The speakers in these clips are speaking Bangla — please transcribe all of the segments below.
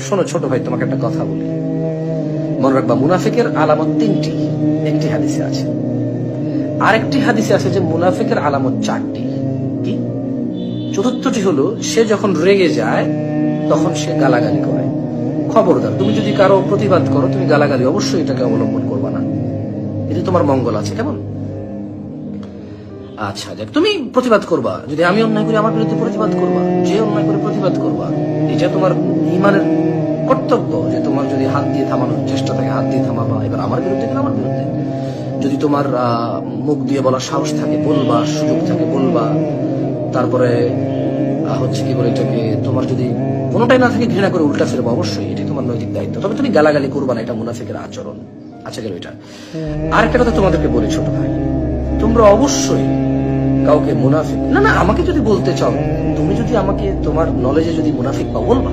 শোনো ছোট ভাই, তোমাকে একটা কথা বলি, মনে রাখবা মুনাফিকের আলামত 3টি একটি হাদিসে আছে। আরেকটি হাদিসে আছে যে মুনাফিকের আলামত 4টি। কি? চতুর্থটি হলো সে যখন রেগে যায় তখন সে গালাগালি করে। খবরদার, তুমি যদি কারো প্রতিবাদ করো, তুমি গালাগালি অবশ্যই এটাকে অবলম্বন করবা না, এতে তোমার মঙ্গল আছে। কেমন? আচ্ছা দেখ, তুমি প্রতিবাদ করবা, যদি আমি অন্যায় করি আমার বিরুদ্ধে প্রতিবাদ করবা, যে অন্যায় করে প্রতিবাদ করবা, এটা তোমার ইমানের কর্তব্য। যে তোমার যদি হাত দিয়ে থামানোর চেষ্টা থাকে, হাত দিয়ে থামাবা। এবার আমার বিরুদ্ধে কিনা আমার বিরুদ্ধে, যদি তোমার মুখ দিয়ে বলার সাহস থাকে বলবা, সুযোগ থাকে বলবা। তারপরে হচ্ছে কি বলে এটাকে, তোমার যদি কোনোটাই না থাকে ঘৃণা করে উল্টা ফিরবা, অবশ্যই এটি তোমার নৈতিক দায়িত্ব। তবে তুমি গালাগালি করবা না, এটা মুনাফিকের আচরণ। আচ্ছা গেল এটা। আরেকটা কথা তোমাদেরকে বলি ছোট ভাই, তোমরা অবশ্যই কাউকে মুনাফিক না আমাকে যদি বলতে চাও, তুমি যদি আমাকে তোমার নলেজে যদি মুনাফিক পাও বলবা,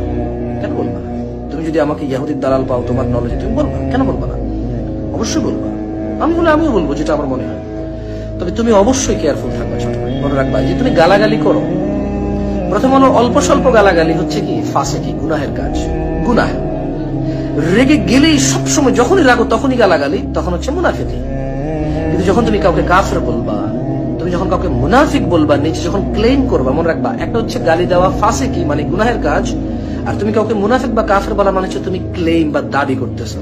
কেন বলবা না? তুমি যদি আমাকে ইহুদির দালাল পাও তোমার নলেজে, তুমি বলবা, কেন বলবা না? অবশ্যই বলবা। আমি বলে আমিও বলবো যেটা আমার মনে হয়। তবে তুমি অবশ্যই কেয়ারফুল থাকবা ছোট ভাই। মনে রাখবা যে তুমি গালাগালি করো, প্রথম হলো অল্প স্বল্প গালাগালি হচ্ছে কি ফাসেকি, গুনাহের কাজ, গুনাহ। রেগে গেলেই সবসময় যখনই রাগো তখনই গালাগালি, তখন হচ্ছে মুনাফিকি। কিন্তু যখন তুমি কাউকে কাফের বলবা, তুমি যখন কাউকে মুনাফিক বলবা, নিজে যখন ক্লেম করবা, মনে রাখবা একটা হচ্ছে গালি দেওয়া ফাসেকি মানে গুনাহের কাজ, আর তুমি কাউকে মুনাফিক বা কাফের বলা মানে হচ্ছে তুমি ক্লেম বা দাবি করতেছো।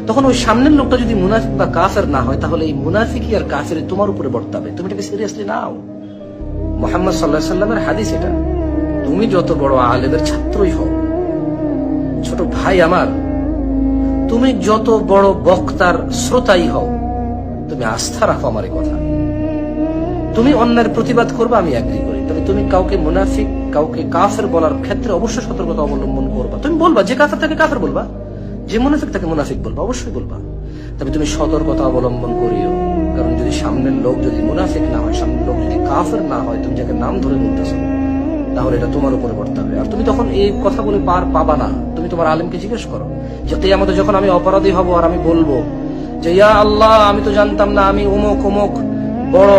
তখন ওই সামনের লোকটা যদি মুনাফিক বা কাফের না হয়, তাহলে এই মুনাফিকি আর কাফের তোমার উপরে বর্তাবে। তুমি এটাকে সিরিয়াসলি নাও। মুহাম্মদ সাল্লাল্লাহু আলাইহি সাল্লামের হাদিস এটা। তুমি যত বড় আলেমের ছাত্রই হও, ছোট ভাই আমার, তুমি যত বড় বক্তার শ্রোতাই হও, তুমি আস্থা রাখো আমার এই কথা। তুমি অন্যের প্রতিবাদ করবে, আমি এগ্রি করি। তবে তুমি কাউকে মুনাফিক, কাউকে কাফের বলার ক্ষেত্রে অবশ্যই সতর্কতা অবলম্বন করবা। তুমি বলবা, যে কাফের তাকে কাফের বলবা, যে মুনাফিক তাকে মুনাফিক বলবা, অবশ্যই বলবা। তবে তুমি সতর্কতা অবলম্বন করিও, কারণ যদি সামনের লোক যদি মুনাফিক না হয়, সামনের লোক যদি কাফের না হয়, তুমি যাকে নাম ধরে বলতেছো, তাহলে এটা তোমার উপরে বর্তাবে। আর তুমি তখন এই কথা বলে পার পাবা না। তুমি তোমার আলেমকে জিজ্ঞেস করো যে কিয়ামতে যখন আমি অপরাধী হব আর আমি বলবো যে ইয়া আল্লাহ, আমি তো জানতাম না, আমি অমুক অমুক বড়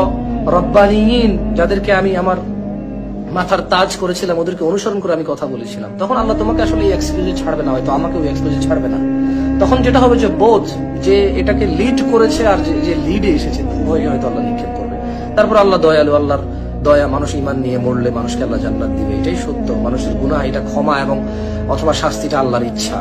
রব্বানিয়িন যাদেরকে আমি আমার মাথার তাজ করেছিলাম, ওদেরকে অনুসরণ করে আমি কথা বলেছিলাম, তখন আল্লাহ তোমাকে আসলে এই এক্সকিউজে ছাড়বে না, হয়তো আমাকে ওই এক্সকিউজে ছাড়বে না। তখন যেটা হবে যে বোধ যে এটাকে লিড করেছে আর যে লিডে এসেছে, উভয়ই হয়তো আল্লাহ নিক্ষেপ করবে। তারপর আল্লাহ দয়ালু, আল্লাহর দয়া, মানুষ ঈমান নিয়ে মরলে মানুষকে আল্লাহ জান্নাত দিবে, এটাই সত্য। মানুষের গুনাহ এটা ক্ষমা এবং অথবা শাস্তিটা আল্লাহর ইচ্ছা।